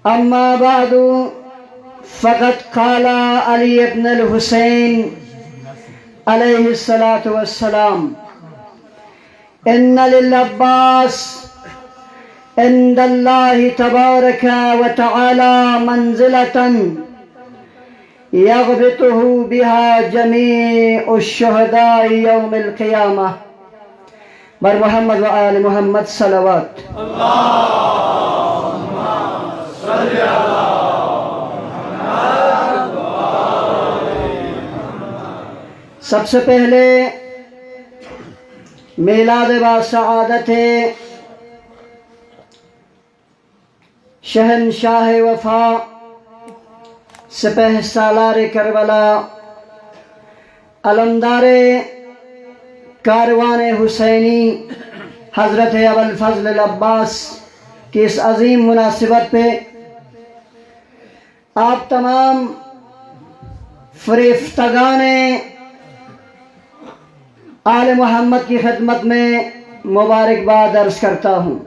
أما بعد فقد قال علي بن الحسين عليه الصلاة والسلام إن للعباس عند الله تبارك وتعالى منزلة يغبطه بها جميع الشهداء يوم القيامة. بر محمد وآل محمد صلوات. اللهم صل على محمد وآل محمد. سب سے پہلے میلاد با سعادت شہنشاہ وفا سپہ سالار کربلا علمدار کاروان حسینی حضرت ابوالفضل العباس کی اس عظیم مناسبت پہ آپ تمام فریفتگان آل محمد کی خدمت میں مبارکباد عرض کرتا ہوں.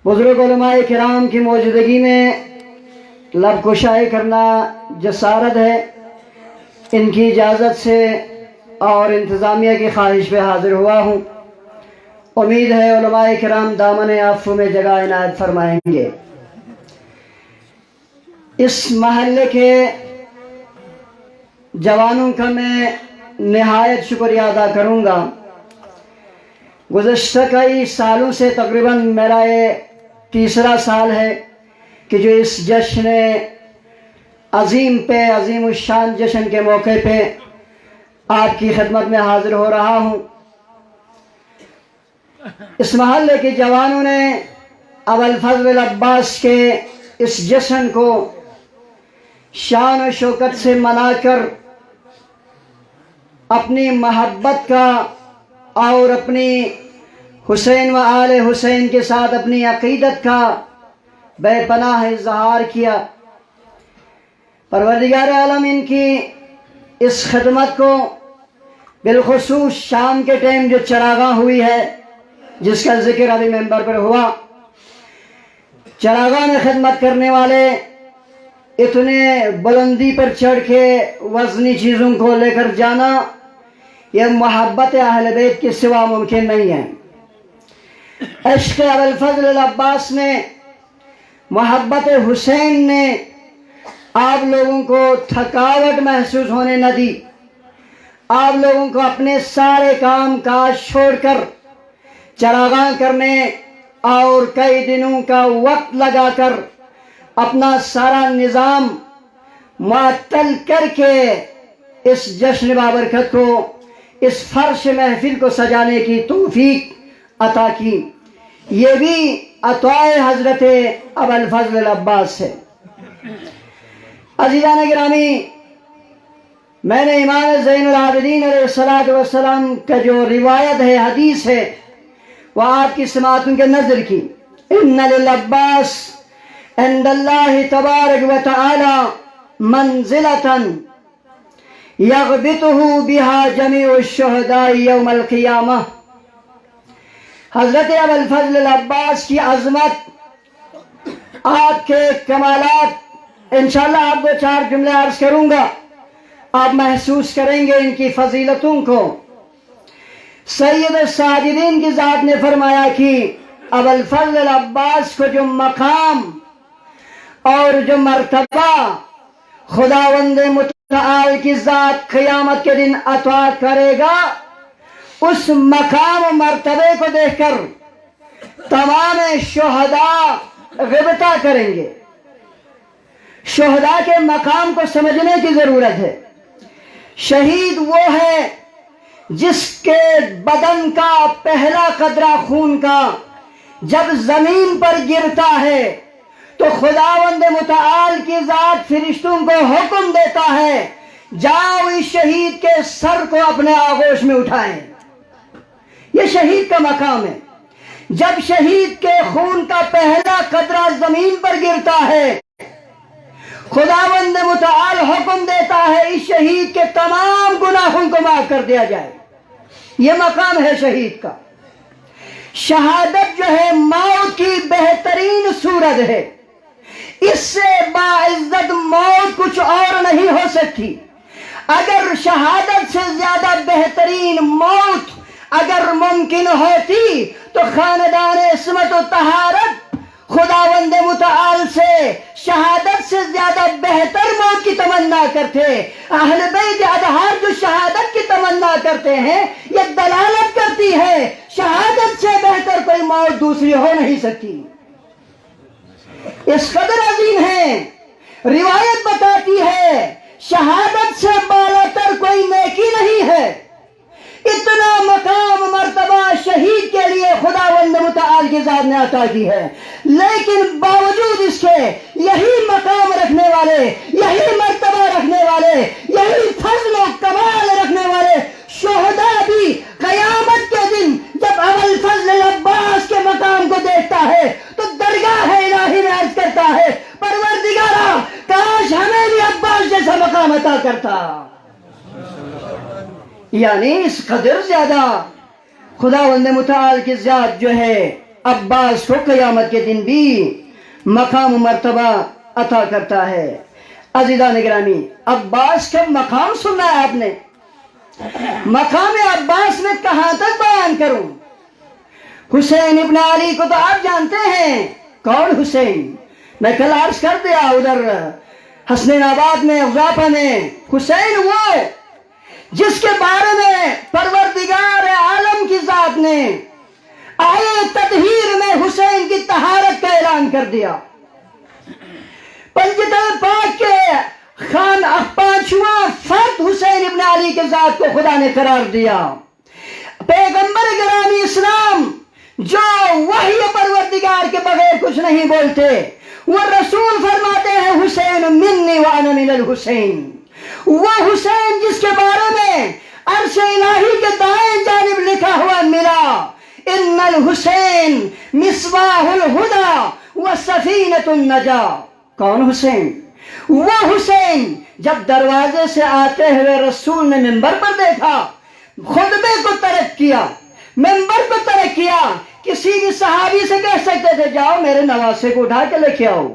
بزرگ علماء کرام کی موجودگی میں لب کشائی کرنا جسارت ہے. ان کی اجازت سے اور انتظامیہ کی خواہش پہ حاضر ہوا ہوں. امید ہے علماء کرام دامن عفو میں جگہ عنایت فرمائیں گے. اس محلے کے جوانوں کا میں نہایت شکریہ ادا کروں گا. گزشتہ کئی سالوں سے تقریباً میرا یہ تیسرا سال ہے کہ جو اس جشن عظیم پہ عظیم الشان جشن کے موقع پہ آپ کی خدمت میں حاضر ہو رہا ہوں. اس محلے کے جوانوں نے ابوالفضل العباس کے اس جشن کو شان و شوکت سے منا کر اپنی محبت کا اور اپنی حسین و آل حسین کے ساتھ اپنی عقیدت کا بے پناہ اظہار کیا. پروردگار عالم ان کی اس خدمت کو بالخصوص شام کے ٹائم جو چراغاں ہوئی ہے جس کا ذکر ابھی ممبر پر ہوا، چراغاں میں خدمت کرنے والے اتنے بلندی پر چڑھ کے وزنی چیزوں کو لے کر جانا یہ محبت اہل بیت کے سوا ممکن نہیں ہے. عشق ابوالفضل العباس نے، محبت حسین نے آپ لوگوں کو تھکاوٹ محسوس ہونے نہ دی. آپ لوگوں کو اپنے سارے کام کاج چھوڑ کر چراغاں کرنے اور کئی دنوں کا وقت لگا کر اپنا سارا نظام معطل کر کے اس جشن بابرکت کو، اس فرش محفل کو سجانے کی توفیق عطا کی. یہ بھی عطاء حضرت ابوالفضل العباس ہے. عزیزان گرامی، میں نے امام زین العابدین علیہ السلام کا جو روایت ہے، حدیث ہے، وہ آپ کی سماعتوں کے نظر کی. ان للعباس عند اللہ تبارک و تعالی منزلۃ یغبطہ بہا جمیع الشہداء یوم القیامہ. حضرت ابوالفضل العباس کی عظمت، آپ کے کمالات انشاءاللہ آپ کو 4 جملے عرض کروں گا، آپ محسوس کریں گے ان کی فضیلتوں کو. سید الساجدین کی ذات نے فرمایا کہ ابوالفضل العباس کو جو مقام اور جو مرتبہ خداوند متعال کی ذات قیامت کے دن عطا کرے گا، اس مقام و مرتبے کو دیکھ کر تمام شہداء غبطہ کریں گے. شہداء کے مقام کو سمجھنے کی ضرورت ہے. شہید وہ ہے جس کے بدن کا پہلا قطرہ خون کا جب زمین پر گرتا ہے تو خداوند متعال کی ذات فرشتوں کو حکم دیتا ہے، جاؤ اس شہید کے سر کو اپنے آغوش میں اٹھائیں. یہ شہید کا مقام ہے. جب شہید کے خون کا پہلا قطرہ زمین پر گرتا ہے، خداوند متعال حکم دیتا ہے اس شہید کے تمام گناہوں کو معاف کر دیا جائے. یہ مقام ہے شہید کا. شہادت جو ہے موت کی بہترین सूरत है। इससे बाइज्जत मौत कुछ और नहीं हो सकती। अगर शहादत से ज्यादा बेहतरीन मौत अगर मुमकिन होती तो खानदान इस्मत और तहारत खुदावंद मुतआल से शहादत से ज्यादा बेहतर मौत की तमन्ना करते। अहले बैत अतहार जो शहादत की तमन्ना करते हैं, यह दलालत करती है शहादत से बेहतर कोई मौत दूसरी हो नहीं सकती। इस कदर अजीम है, रिवायत बताती है शहादत से बालातर कोई नेकी नहीं है। इतना मकाम मर्तबा शहीद के लिए खुदावंद मुतआल की ज़ात ने अता की है, लेकिन बावजूद इसके यही मकाम रखने वाले, यही मर्तबा रखने वाले, यही फजल और कमाल रखने वाले शोहदा भी क़यामत के दिन जब अबुल फजल अब्बास के मकाम को देखता है तो दरगाह इलाही में अर्ज करता है, परवरदिगारा काश हमें भी अब्बास जैसा मकाम अता करता। यानी इस कदर ज्यादा खुदावंद मुतआल की ज़ात जो है अब्बास को क़यामत के दिन भी मकाम मर्तबा अता करता है। अज़ीज़ान गिरामी, अब्बास का मकाम सुना है आपने? मकाम अब्बास में कहां तक बयान करूं? हुसैन इब्न अली को तो आप जानते हैं। कौन हुसैन? मैं कल अर्ज कर दिया उधर हसनैनाबाद में, उज़ाफा में। हुसैन वो जिसके बारे में परवरदिगार आलम की ज़ात ने आये तदहीर में हुसैन की तहारत का ऐलान कर दिया। पंजतन पाक के खान पांचवा फर्द हुसैन इब्न अली के ज़ात को खुदा ने करार दिया। पैगंबर गिरामी इस्लाम जो वही परवरदिगार के बगैर कुछ नहीं बोलते, वो रसूल फरमाते हैं हुसैन मिन्नी व अना मिनल हुसैन। वो हुसैन जिसके बारे में अर्श इलाही के दाएं जानिब लिखा हुआ मिला, इन्नल हुसैन मिसबाहुल हुदा व सफीनतुन नजा। कौन हुसैन? वो हुसैन जब दरवाजे से आते हुए रसूल ने मिंबर पर देखा, खुतबे को तरक किया, मिंबर को तरक किया। किसी भी सहाबी से कह सकते थे जाओ मेरे नवासे को उठा के लेके आओ।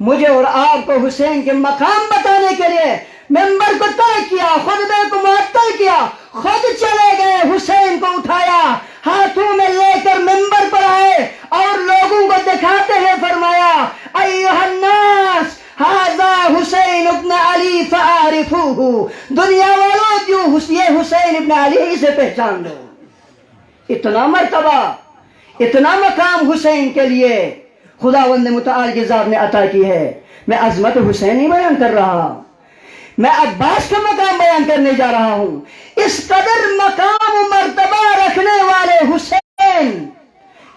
मुझे और आपको हुसैन के मकाम बताने के लिए मिंबर को तरक किया, खुतबे को मुअत्तल किया, खुद चले गए, हुसैन को उठाया, हाथों में लेकर मिंबर पर आए और लोगों को दिखाते हुए फरमाया, अय्युहन्नास हाज़ा हुसैन इब्न अली फ़आरिफूहु। दुनिया वालों जो ये हुसैन इब्न अली, इसे पहचान लो। इतना मर्तबा, इतना मकाम हुसैन के लिए खुदावंद मुतआल की ज़ात ने अता की है। मैं अज़मत हुसैन नहीं बयान कर रहा, मैं अब्बास का मकाम बयान करने जा रहा हूं। इस कदर मकाम मर्तबा रखने वाले हुसैन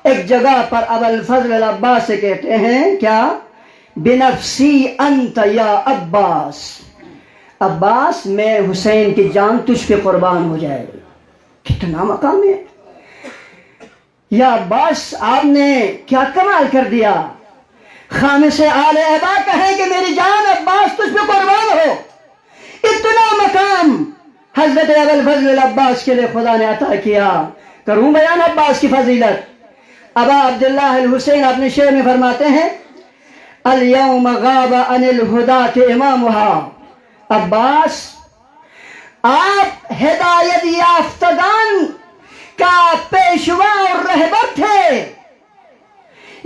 एक जगह पर अबुल फजल अब्बास से कहते हैं क्या? बिनफ्सी अंत या अब्बास। अब्बास मैं हुसैन की जान तुझ पे कुर्बान हो जाए। कितना मकाम है या अब्बास, आपने क्या कमाल कर दिया। खामिसे आले अबा कहें कि मेरी जान अब्बास तुझ पे कुर्बान हो। इतना मकाम हजरत अबुल फजल अब्बास के लिए खुदा ने अता किया। करूं बयान अब्बास की फजीलत? अबा अब्दुल्लाह अल हुसैन अपने शेर में फरमाते हैं, अल यौम गाबा अनिल हुदात इमामुहा। अब्बास आप हिदायत याफ्तगान का पेशवा और रहबर थे।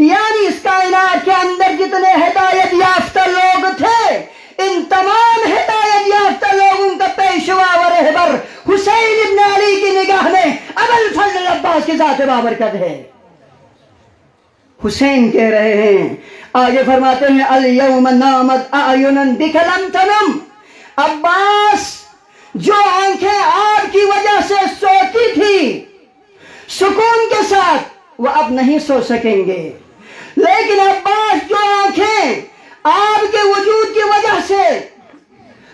यानी इस कायनात के अंदर जितने हिदायत याफ्ता लोग थे, इन तमाम हिदायत याफ्ता लोगों का पेशवा व रहबर हुसैन इब्न अली की निगाह में अबुल फजल अब्बास की ज़ात बाबरकत है। हुसैन कह रहे हैं, आगे फरमाते हैं, अल यौम नामत आयुनन बिकलम तनम। अब्बास जो आंखें आपकी वजह से सोती थी सुकून के साथ, वो अब नहीं सो सकेंगे। लेकिन अब्बास जो आंखें आपके वजूद की वजह से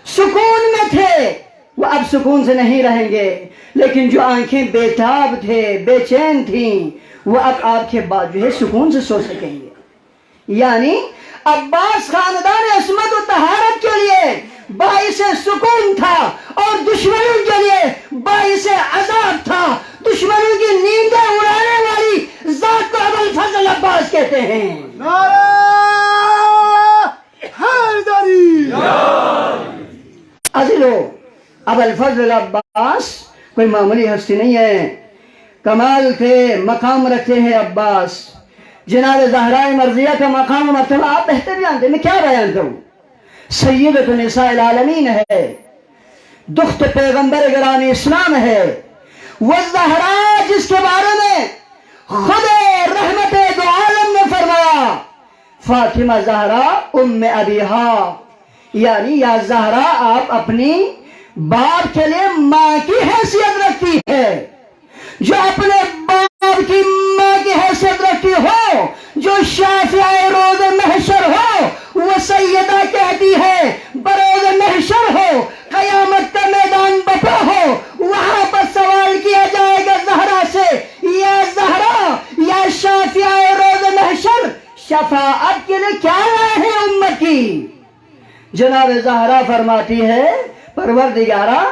सुकून में थे, वो अब सुकून से नहीं रहेंगे। लेकिन जो आंखें बेताब थे, बेचैन थी, वो अब आपके बाद जो है सुकून से सो सकेंगे। यानी अब्बास खानदान इस्मत और तहारत के लिए बाइसे सुकून था और दुश्मनों के लिए बाइसे अजाब था। दुश्मनों की नींदें उड़ाने वाली والی ذات کو ابو الفضل عباس کہتے ہیں۔ نعرہ حیدری! عزیزو، ابو الفضل عباس کوئی معمولی ہستی نہیں ہے، کمال کے مقام رکھتے ہیں عباس۔ جناب زہرا مرضیہ کا مقام و مرتبہ آپ بہتر جانتے ہیں، میں کیا بیان کروں۔ سیدۃ نساء العالمین ہے، دخت پیغمبر گرامی اسلام ہے، وہ زہرا جس کے بارے میں خود رحمت دو عالم نے فرمایا فاطمہ زہرا ام ابیہا، یعنی یا زہرا آپ اپنی باپ کے لیے ماں کی حیثیت رکھتی ہے۔ جو اپنے باپ کی ماں کی حیثیت رکھتی ہو، جو شافعہ روز محشر ہو، وہ سیدہ کہتی ہے بروز محشر ہو، قیامت کا میدان بپا ہو، وہاں پر سوال کیا جائے گا زہرا سے، یا زہرا یا شافعہ روز محشر، شفاعت کے لیے کیا لائے ہیں امت کی؟ جناب زہرا فرماتی ہے پروردگارا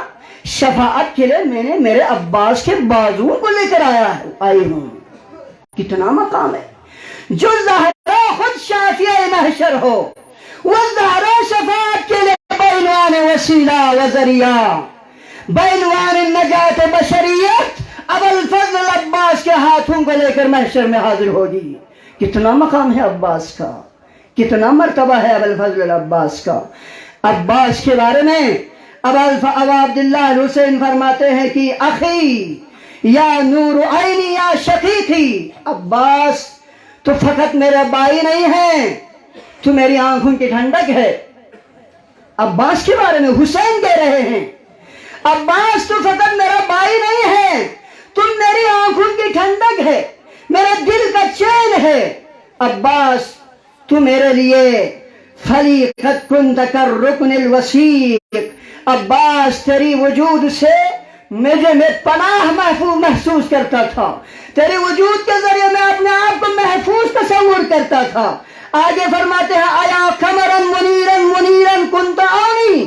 شفاعت کے لیے میں نے میرے عباس کے بازو کو لے کر آئی ہوں۔ کتنا مقام ہے۔ جو زہرا خود شافعہ محشر ہو، وہ زہرا شفاعت کے لیے بعنوان وسیلہ و ذریعہ، بعنوان نجات بشریت ابو الفضل عباس کے ہاتھوں کو لے کر محشر میں حاضر ہوگی۔ کتنا مقام ہے عباس کا، کتنا مرتبہ ہے ابو الفضل عباس کا۔ عباس کے بارے میں ابا عبداللہ الحسین فرماتے ہیں کہ اخی یا نور عینی یا شقیقی، عباس تو فقط میرا بھائی نہیں ہے، تو میری آنکھوں کی ٹھنڈک ہے۔ عباس کے بارے میں حسین کہہ رہے ہیں عباس تو فقط میرا بھائی نہیں ہے، تم میری آنکھوں کی ٹھنڈک ہے، میرے دل کا چین ہے۔ عباس تو میرے لیے فلیقت کنت کالرکن الوثیق، عباس تیری وجود سے میں پناہ محسوس کرتا تھا، تیرے وجود کے ذریعے میں اپنے آپ کو محفوظ تصور کرتا تھا۔ آگے فرماتے ہیں آیا قمرن منیرن منیرن کنت آنی،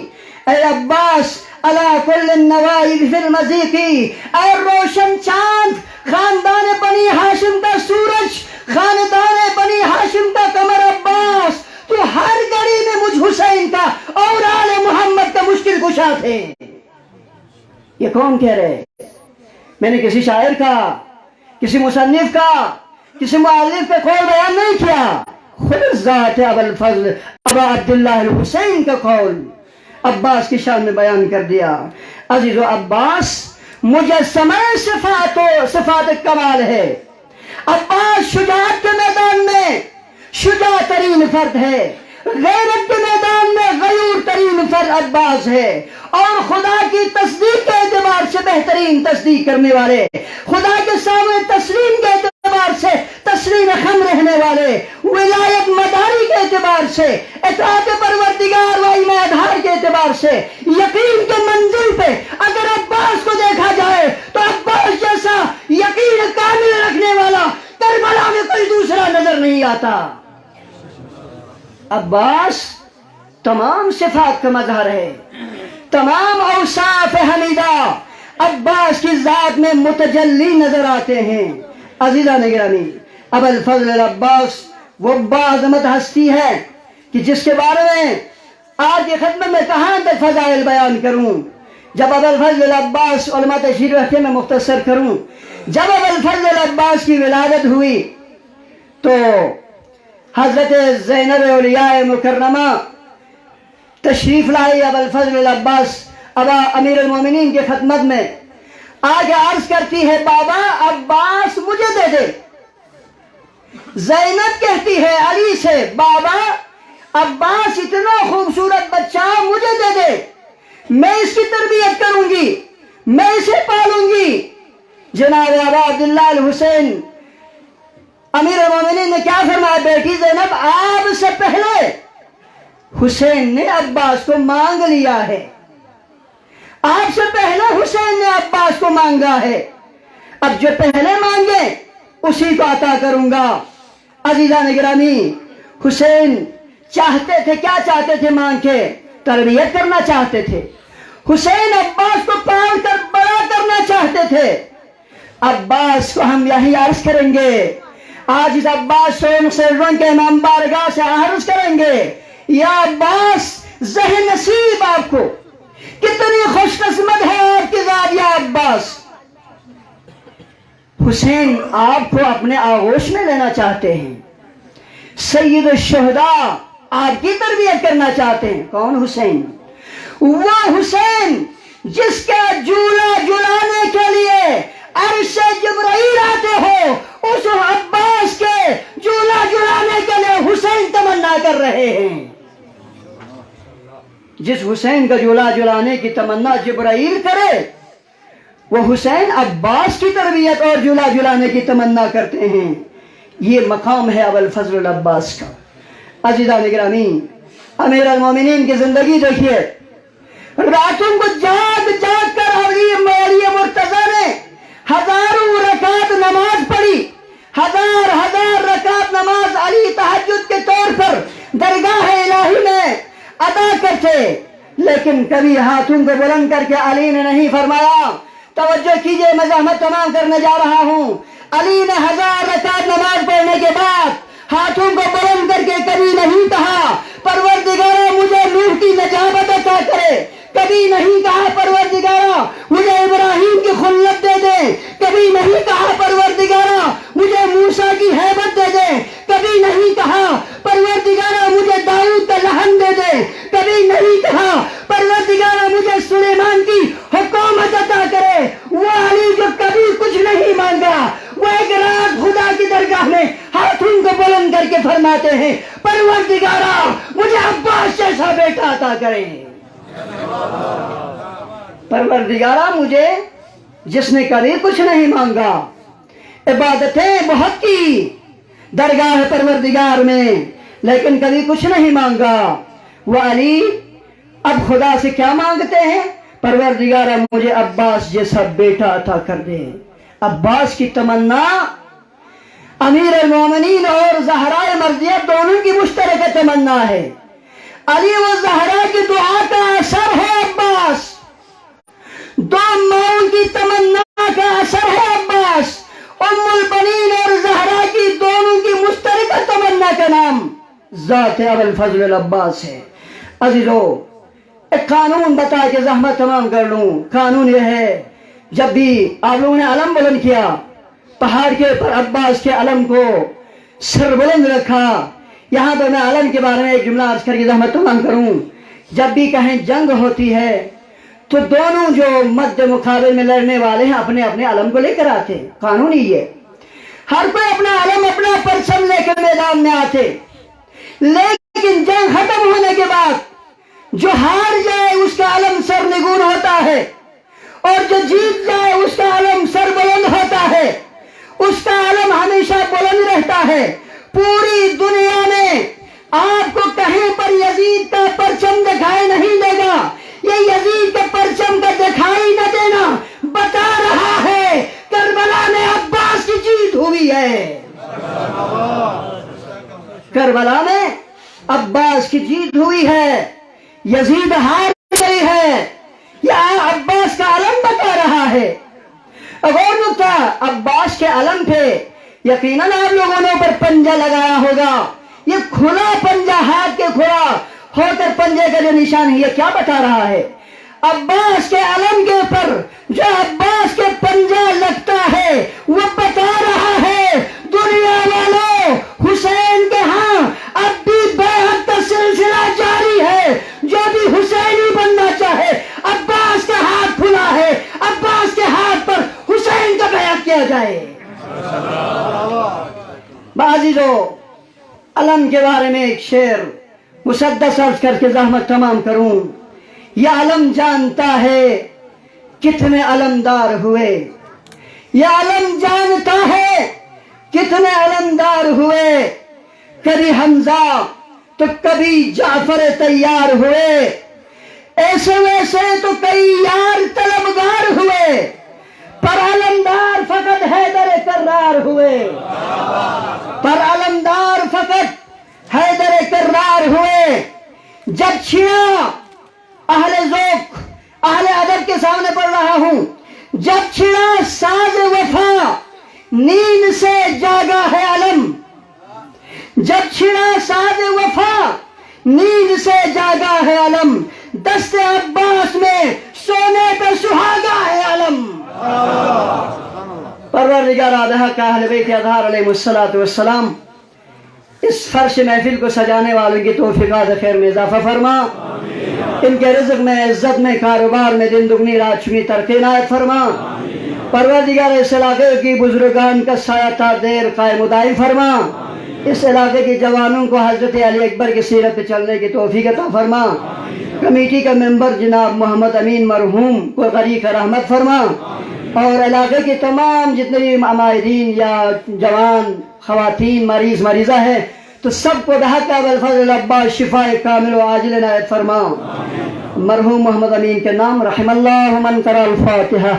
اے عباس علی کل النوائب فی المزیقی، اے روشن چاند، خاندان بنی ہاشم کا سورج، خاندان بنی ہاشم کا قمر عباس، تو ہر گھڑی میں مجھ حسین کا اور آل محمد کا مشکل کشا تھے۔ یہ کون کہہ رہے؟ میں نے کسی شاعر کا، کسی مصنف کا، کسی مؤلف کا قول بیان نہیں کیا، خود ذات ابو الفضل ابا عبداللہ الحسین کا قول عباس کی شان میں بیان کر دیا۔ عزیز و عباس مجسمہ صفات کمال ہے۔ عباس شجاعت کے میدان میں شجاع ترین فرد ہے، غیرت کے میدان میں غیور ترین فرد عباس ہے، اور خدا کی تصدیق کے اعتبار سے بہترین تصدیق کرنے والے، خدا کے سامنے تسلیم کے اعتبار سے تسلیم خم رہنے والے، ولایت مداری کے اعتبار سے، اطاعت پروردگار و ایمان آدھار کے اعتبار سے، یقین کے منزل پہ اگر عباس کو دیکھا جائے تو عباس جیسا یقین کامل رکھنے والا کربلا میں کوئی دوسرا نظر نہیں آتا۔ عباس تمام صفات کا مظہر ہے، تمام اوصاف حمیدہ عباس کی ذات میں متجلی نظر آتے ہیں۔ عزیزان گرامی، ابو الفضل عباس وہ باعظمت ہستی ہے کہ جس کے بارے میں آج کی خدمت میں کہاں تک فضائل بیان کروں۔ جب ابو الفضل عباس علماء تشریح رکھتے میں مختصر کروں، جب ابو الفضل عباس کی ولادت ہوئی تو حضرت زینب اولیاء مکرمہ تشریف لائی ابو الفضل عباس ابا امیر المومنین کی خدمت میں، آگے عرض کرتی ہے بابا عباس مجھے دے دے۔ زینب کہتی ہے علی سے بابا عباس اتنا خوبصورت بچہ مجھے دے دے، میں اس کی تربیت کروں گی، میں اسے پالوں گی۔ جناب ابا عبداللہ الحسین امیر المومنین نے کیا فرمایا؟ بیٹی زینب آپ سے پہلے حسین نے عباس کو مانگ لیا ہے، آپ سے پہلے حسین نے عباس کو مانگا ہے، اب جو پہلے مانگے اسی کو عطا کروں گا۔ عزیزان گرامی، حسین چاہتے تھے، کیا چاہتے تھے؟ مانگ کے تربیت کرنا چاہتے تھے۔ حسین عباس کو پال کر بڑا کرنا چاہتے تھے، अब्बास को हम यही अर्ज करेंगे, आज इस अब्बास से के इमाम बारगाह से अर्ज करेंगे, या अब्बास ज़हन नसीब आपको, कितनी खुशकिस्मत है आपकी ज़ात या अब्बास। हुसैन आपको अपने आगोश में लेना चाहते हैं, सैयद शुहदा आपकी तरबियत करना चाहते हैं। कौन हुसैन? वो हुसैन जिसका झूला झुलाने के लिए अर्श से जिब्राइल आते हो, उस अब्बास के झूला झुलाने के लिए हुसैन तमन्ना कर रहे हैं। जिस हुसैन का झूला झुलाने की तमन्ना जिब्राइल करे, वो हुसैन अब्बास की तरबियत और झूला झुलाने की तमन्ना करते हैं। ये मकाम है अबुल फजल अब्बास का। अज़ीज़ान गिरामी, अमीर अल मोमिनीन की जिंदगी देखिए, रातों को जाग जाग कर अली मुर्तजा ने हजारों रकात नमाज पढ़ी, हजार रकात नमाज अली तहज्जुद के तौर पर दरगाह इलाही में अदा करते, लेकिन कभी हाथों को बुलंद करके अली ने नहीं फरमाया, तवज्जो कीजिए, मैं ज़हमत तमाम करने जा रहा हूँ। अली ने 1000 रकात नमाज पढ़ने के बाद हाथों को बुलंद करके कभी नहीं कहा परवरदिगारा मुझे नूह की नजाबत अता करे, कभी नहीं कहा परवरदिगारा मुझे इब्राहिम की खुल्लत दे दे, कभी नहीं कहा परवरदिगारा मुझे मूसा की हैबत दे दे, कभी नहीं कहा परवरदिगारा मुझे दाऊद का लहन दे दे, कभी नहीं कहा परवरदिगारा मुझे सुलेमान की हुकूमत अता करे। वो अली जो कभी कुछ नहीं मांगा, वो एक रात खुदा की दरगाह में हाथों को बुलंद करके फरमाते हैं, परवरदिगारा मुझे अब्बास जैसा बेटा अता करे। परवरदिगारा मुझे, जिसने कभी कुछ नहीं मांगा, इबादतें बहुत की दरगाह परवरदिगार में, लेकिन कभी कुछ नहीं मांगा, वो अली अब खुदा से क्या मांगते हैं? परवरदिगारा मुझे अब्बास जैसा बेटा अता कर दे। अब्बास की तमन्ना अमीर अल मोमिनीन और ज़हरा मर्ज़िया दोनों की मुश्तरक तमन्ना है। अली व ज़हरा की दुआ का असर है अब्बास, दो माओं की तमन्ना का असर है अब्बास। उम्मुल बनीन और ज़हरा की दोनों की मुश्तरक तमन्ना का नाम ज़ात अबुल फज़ल अब्बास है। अज़ीज़ो, एक कानून बता के ज़हमत तमाम कर लूँ। कानून यह है, जब भी आप लोगों ने अलम बुलंद किया, पहाड़ के ऊपर अब्बास के अलम को सर बुलंद रखा, यहाँ पर मैं अलम के बारे में एक जुमला अर्ज करके ज़हमत तमाम करूँ। जब भी कहीं जंग होती है तो दोनों जो मध्य मुकाबले में लड़ने वाले हैं अपने अपने अलम को लेकर आते। कानून ही है, हर कोई अपना अलम अपना परचम लेकर मैदान में आते, लेकिन जंग खत्म होने के बाद जो हार जाए उसका अलम सरनिगून होता है, और जो जीत जाए उसका अलम सर बुलंद होता है, उसका अलम हमेशा बुलंद रहता है। पूरी दुनिया में आपको कहीं पर यजीद का परचम दिखाई नहीं देगा। ये यजीद के परचम का दिखाई न देना बता रहा है करबला में अब्बास की जीत हुई है। करबला में अब्बास की जीत हुई है, यजीद हार गई है, या अब्बास का अलम बता रहा है। और नुक्ता, अब्बास के अलम पे यकीनन आप लोगों ने ऊपर पंजा लगाया होगा। ये खुला पंजा, हाथ के खुला होकर पंजे का जो निशान है, ये क्या बता रहा है? अब्बास के अलम के ऊपर जो अब्बास के पंजा लगता है वो बता रहा है दुनिया वालों, हुसैन के हाँ अब भी बैअत का सिलसिला जारी है। जो भी हुसैनी बनना चाहे, अब्बास का हाथ खुला है, अब्बास के हाथ पर हुसैन का बैअत किया जाए। बाजीजो, अलम के बारे में एक शेर मुसद्दस अर्ज करके ज़हमत तमाम करूं। यह अलम जानता है कितने अलमदार हुए, यह अलम जानता है कितने अलमदार हुए। कभी हमजा तो कभी जाफर तैयार हुए, ऐसे वैसे तो कई यार तलबगार हुए, पर अलमदार फकत हैदर कर्रार हुए, पर अलमदार फकत हैदर कर्रार हुए। जब छिया अहले ज़ौक़ अहले अदब के सामने पढ़ रहा हूँ, جب چھڑا ساز وفا نیند سے جاگا ہے علم، جب چھڑا ساز وفا نیند سے جاگا ہے علم، دست عباس میں سونے پہ سہاگا ہے علم۔ پروردگار آدھا کا اہل بیت اطہار علیہ السلام اس فرش محفل کو سجانے والوں کی توفیقات خیر میں اضافہ فرما، ان کے رزق میں، عزت میں، کاروبار میں دن دگنی رات چگنی ترقی عنایت فرما۔ پروردگار اس علاقے کی بزرگان کا سایہ تا دیر قائم و دائم فرما، اس علاقے کے جوانوں کو حضرت علی اکبر کی سیرت پہ چلنے کی توفیق عطا فرما۔ کمیٹی کا ممبر جناب محمد امین مرحوم کو غریق رحمت فرما، اور علاقے کے تمام جتنے بھی عمائدین یا جوان خواتین مریض مریضہ ہیں تو سب کو بحق بالفضل عباس شفاء کامل و عاجل عنایت فرما۔ مرحوم محمد امین کے نام رحم اللہ من قرأ الفاتحہ۔